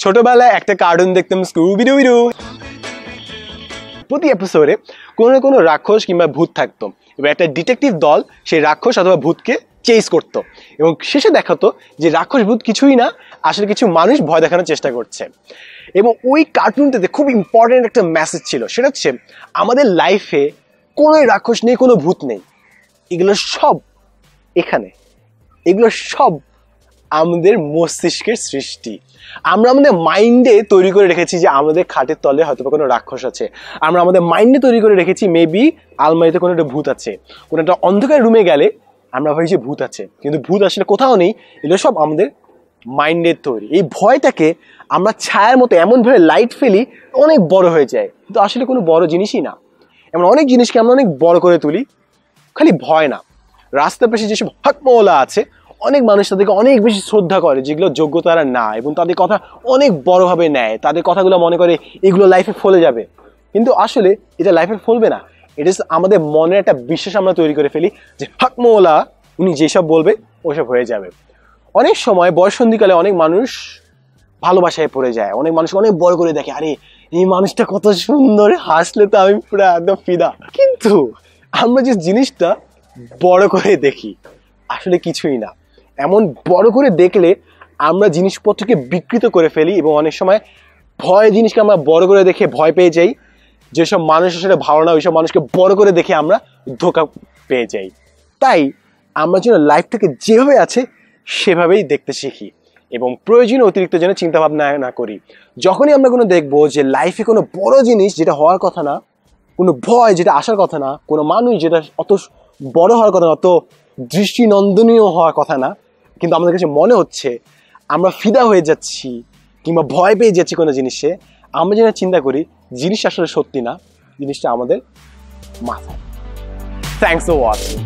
ছোটবেলায় একটা কার্টুন দেখতাম স্কুবিডুবিডু। প্রতি এপিসোডে কোনো না কোনো রাক্ষস কিংবা ভূত থাকতো, এবার একটা ডিটেকটিভ দল সেই রাক্ষস অথবা ভূতকে চেস করতো এবং শেষে দেখাতো যে রাক্ষস ভূত কিছুই না, আসলে কিছু মানুষ ভয় দেখানোর চেষ্টা করছে। এবং ওই কার্টুনটাতে খুব ইম্পর্টেন্ট একটা মেসেজ ছিল, সেটা হচ্ছে আমাদের লাইফে কোনো রাক্ষস নেই, কোনো ভূত নেই, এগুলো সব এখানে, এগুলো সব আমাদের মস্তিষ্কের সৃষ্টি। আমরা আমাদের মাইন্ডে তৈরি করে রেখেছি যে আমাদের খাটের তলে হয়তো কোনো রাক্ষস আছে, আমরা আমাদের মাইন্ডে তৈরি করে রেখেছি মেবি আলমারিতে কোনো একটা ভূত আছে, কোনো একটা অন্ধকার রুমে গেলে আমরা ভাবি যে ভূত আছে, কিন্তু ভূত আসলে কোথাও নেই, এগুলো সব আমাদের মাইন্ডের তৈরি। এই ভয়টাকে আমরা ছায়ার মতো এমনভাবে লাইট ফেলি অনেক বড় হয়ে যায়, কিন্তু আসলে কোনো বড় জিনিসই না। এমন অনেক জিনিসকে আমরা অনেক বড় করে তুলি, খালি ভয় না। রাস্তার পাশে যেসব হকমওয়ালা আছে, অনেক মানুষ তাদেরকে অনেক বেশি শ্রদ্ধা করে যেগুলো যোগ্য তারা না, এবং তাদের কথা অনেক বড়ভাবে নেয়, তাদের কথাগুলো মনে করে এগুলো লাইফে ফলে যাবে, কিন্তু আসলে এটা লাইফে ফলবে না। এটা আমাদের মনের একটা বিশ্বাস আমরা তৈরি করে ফেলি যে হকমওয়ালা উনি যেসব বলবে ওসব হয়ে যাবে। অনেক সময় বয়ঃসন্ধিকালে অনেক মানুষ ভালোবাসায় পড়ে যায়, অনেক মানুষকে অনেক বড় করে দেখে, আরে এই মানুষটা কত সুন্দর, হাসলে তো আমি পুরো একদম ফিদা। কিন্তু আমরা যে জিনিসটা বড় করে দেখি আসলে কিছুই না। এমন বড় করে দেখলে আমরা জিনিসপত্রকে বিকৃত করে ফেলি, এবং অনেক সময় ভয় জিনিসকে আমরা বড় করে দেখে ভয় পেয়ে যাই। যেসব মানুষ আসলে ভালো না, ওইসব মানুষকে বড় করে দেখে আমরা ধোঁকা পেয়ে যাই। তাই আমরা যেন লাইফটাকে যেভাবে আছে সেভাবেই দেখতে শিখি, এবং প্রয়োজনীয় অতিরিক্ত যেন চিন্তা ভাবনা না করি। যখনই আমরা কোনো দেখবো যে লাইফে কোনো বড় জিনিস যেটা হওয়ার কথা না, কোনো ভয় যেটা আসার কথা না, কোনো মানুষ যেটা অত বড় হওয়ার কথা না, অত দৃষ্টিনন্দনীয় হওয়ার কথা না, কিন্তু আমাদের কাছে মনে হচ্ছে আমরা ফিদা হয়ে যাচ্ছি কিংবা ভয় পেয়ে যাচ্ছি কোনো জিনিসে, আমরা যেন চিন্তা করি জিনিসটা আসলে সত্যি না, জিনিসটা আমাদের মাথায়। Thanks for watching.